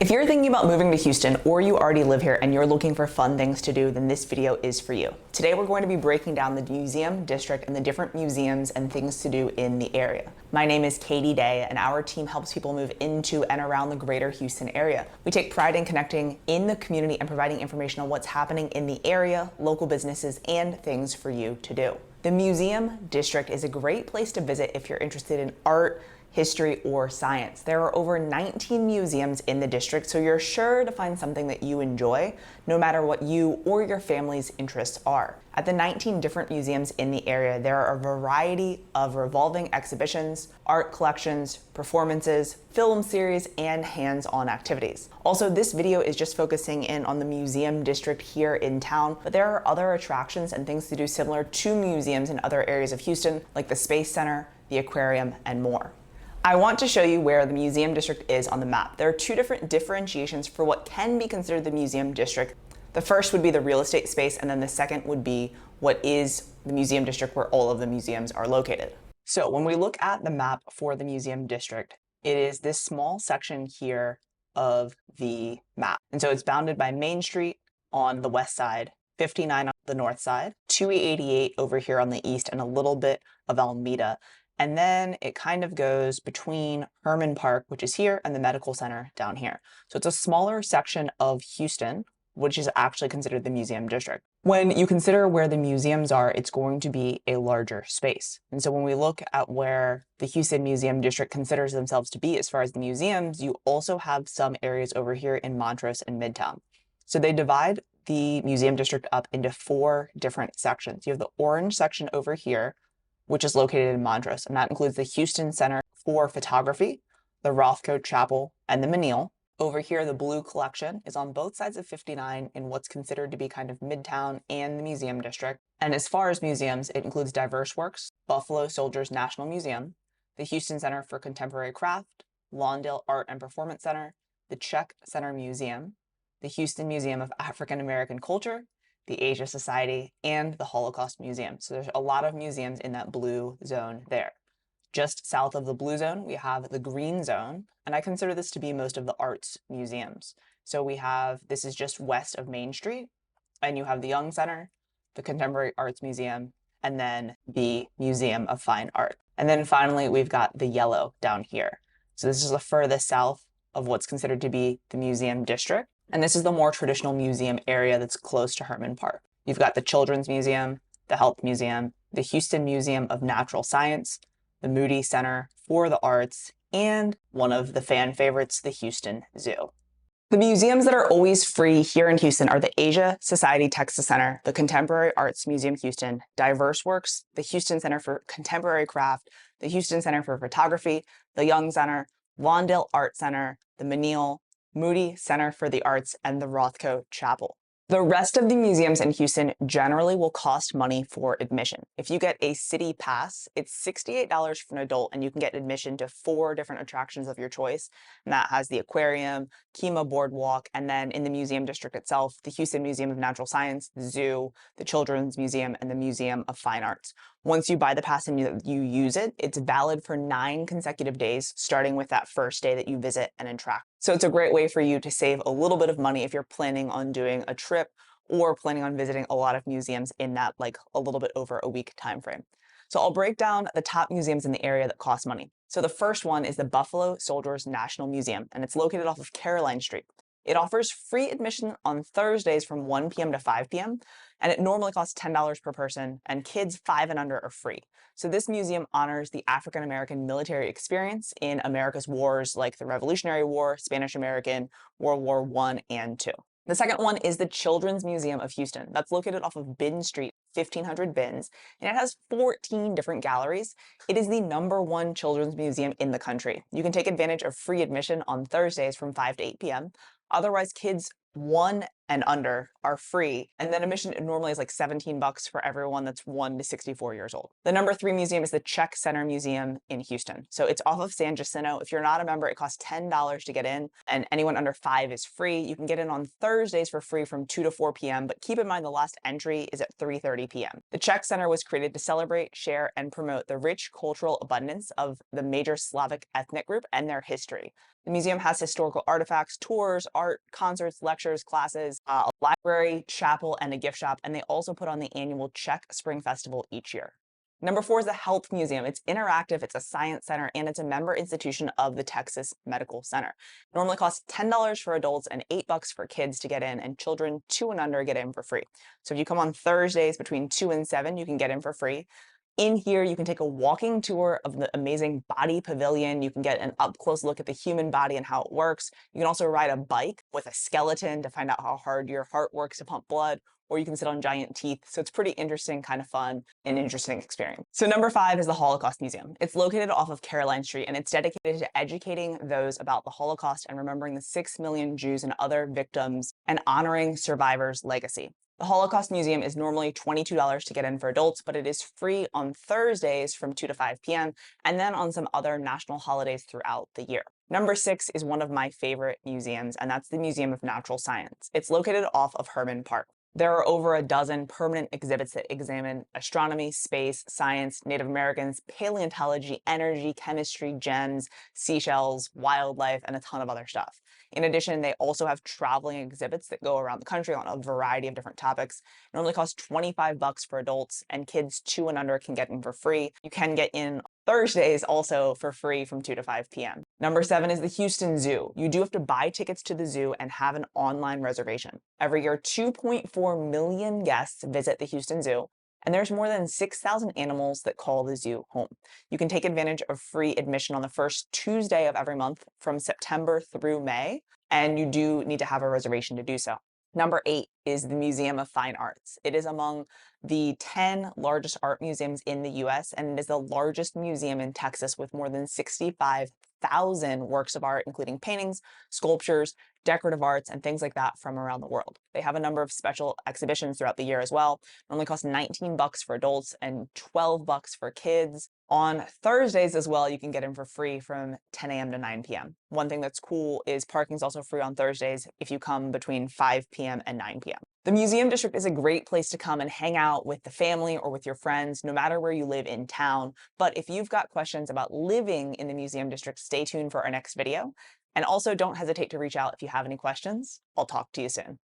If you're thinking about moving to Houston or you already live here and you're looking for fun things to do, then this video is for you. Today we're going to be breaking down the museum district and the different museums and things to do in the area. My name is Katie Day and our team helps people move into and around the greater Houston area. We take pride in connecting in the community and providing information on what's happening in the area, local businesses, and things for you to do. The museum district is a great place to visit if you're interested in art, history, or science. There are over 19 museums in the district, so you're sure to find something that you enjoy, no matter what you or your family's interests are. At the 19 different museums in the area, there are a variety of revolving exhibitions, art collections, performances, film series, and hands-on activities. Also, this video is just focusing in on the museum district here in town, but there are other attractions and things to do similar to museums in other areas of Houston, like the Space Center, the aquarium, and more. I want to show you where the museum district is on the map. There are two different differentiations for what can be considered the museum district. The first would be the real estate space, and then the second would be what is the museum district where all of the museums are located. So when we look at the map for the museum district, it is this small section here of the map. And so it's bounded by Main Street on the west side, 59 on the north side, 288 over here on the east, and a little bit of Alameda. And then it kind of goes between Herman Park, which is here, and the medical center down here. So it's a smaller section of Houston, which is actually considered the museum district. When you consider where the museums are, it's going to be a larger space. And so when we look at where the Houston Museum District considers themselves to be as far as the museums, you also have some areas over here in Montrose and Midtown. So they divide the museum district up into 4 different sections. You have the orange section over here, which is located in Montrose, and that includes the Houston Center for Photography, the Rothko Chapel, and the Menil. Over here, the blue collection is on both sides of 59 in what's considered to be kind of Midtown and the Museum District. And as far as museums, it includes Diverse Works, Buffalo Soldiers National Museum, the Houston Center for Contemporary Craft, Lawndale Art and Performance Center, the Czech Center Museum, the Houston Museum of African American Culture, the Asia Society, and the Holocaust Museum. So there's a lot of museums in that blue zone there. Just south of the blue zone, we have the green zone, and I consider this to be most of the arts museums. So this is just west of Main Street, and you have the Young Center, the Contemporary Arts Museum, and then the Museum of Fine Art. And then finally, we've got the yellow down here. So this is the furthest south of what's considered to be the museum district. And this is the more traditional museum area that's close to Herman Park. You've got the Children's Museum, the Health Museum, the Houston Museum of Natural Science, the Moody Center for the Arts, and one of the fan favorites, the Houston Zoo. The museums that are always free here in Houston are the Asia Society Texas Center, the Contemporary Arts Museum Houston, Diverse Works, the Houston Center for Contemporary Craft, the Houston Center for Photography, the Young Center, Lawndale Art Center, the Menil, Moody Center for the Arts, and the Rothko Chapel. The rest of the museums in Houston generally will cost money for admission. If you get a city pass, it's $68 for an adult, and you can get admission to 4 different attractions of your choice. And that has the aquarium, Kima Boardwalk, and then in the museum district itself, the Houston Museum of Natural Science, the Zoo, the Children's Museum, and the Museum of Fine Arts. Once you buy the pass and you use it, it's valid for 9 consecutive days, starting with that first day that you visit and interact. So it's a great way for you to save a little bit of money if you're planning on doing a trip or planning on visiting a lot of museums in that a little bit over a week time frame. So I'll break down the top museums in the area that cost money. So the first one is the Buffalo Soldiers National Museum, and it's located off of Caroline Street. It offers free admission on Thursdays from 1 p.m. to 5 p.m., and it normally costs $10 per person, and kids 5 and under are free. So this museum honors the African American military experience in America's wars like the Revolutionary War, Spanish American, World War I and II. The second one is the Children's Museum of Houston. That's located off of Bin Street, 1500 Bins, and it has 14 different galleries. It is the #1 children's museum in the country. You can take advantage of free admission on Thursdays from 5 to 8 p.m. Otherwise, kids 1 and under are free. And then admission normally is like 17 bucks for everyone that's 1 to 64 years old. The number 3 museum is the Czech Center Museum in Houston. So it's off of San Jacinto. If you're not a member, it costs $10 to get in, and anyone under 5 is free. You can get in on Thursdays for free from 2 to 4 p.m., but keep in mind the last entry is at 3:30 p.m. The Czech Center was created to celebrate, share, and promote the rich cultural abundance of the major Slavic ethnic group and their history. The museum has historical artifacts, tours, art, concerts, lectures, classes, a library, chapel, and a gift shop, and they also put on the annual Czech Spring Festival each year. Number 4 is the Health Museum. It's interactive, it's a science center, and it's a member institution of the Texas Medical Center. It normally costs $10 for adults and $8 for kids to get in, and children 2 and under get in for free. So if you come on Thursdays between 2 and 7, you can get in for free. In here, you can take a walking tour of the amazing body pavilion. You can get an up-close look at the human body and how it works. You can also ride a bike with a skeleton to find out how hard your heart works to pump blood, or you can sit on giant teeth. So it's pretty interesting, kind of fun, and interesting experience. So number 5 is the Holocaust Museum. It's located off of Caroline Street, and it's dedicated to educating those about the Holocaust and remembering the 6 million Jews and other victims and honoring survivors' legacy. The Holocaust Museum is normally $22 to get in for adults, but it is free on Thursdays from 2 to 5 p.m. and then on some other national holidays throughout the year. Number 6 is one of my favorite museums, and that's the Museum of Natural Science. It's located off of Herman Park. There are over a dozen permanent exhibits that examine astronomy, space, science, Native Americans, paleontology, energy, chemistry, gems, seashells, wildlife, and a ton of other stuff. In addition, they also have traveling exhibits that go around the country on a variety of different topics. It normally costs 25 bucks for adults, and kids 2 and under can get in for free. You can get in Thursdays also for free from 2 to 5 p.m. Number 7 is the Houston Zoo. You do have to buy tickets to the zoo and have an online reservation. Every year, 2.4 million guests visit the Houston Zoo, and there's more than 6,000 animals that call the zoo home. You can take advantage of free admission on the first Tuesday of every month from September through May, and you do need to have a reservation to do so. Number 8 is the Museum of Fine Arts. It is among the 10 largest art museums in the US, and it is the largest museum in Texas with more than 65,000 works of art, including paintings, sculptures, decorative arts, and things like that from around the world. They have a number of special exhibitions throughout the year as well. It only costs 19 bucks for adults and 12 bucks for kids. On Thursdays as well, you can get in for free from 10 a.m. to 9 p.m. One thing that's cool is parking is also free on Thursdays if you come between 5 p.m. and 9 p.m. The museum district is a great place to come and hang out with the family or with your friends, no matter where you live in town. But if you've got questions about living in the museum district, stay tuned for our next video. And also don't hesitate to reach out if you have any questions. I'll talk to you soon.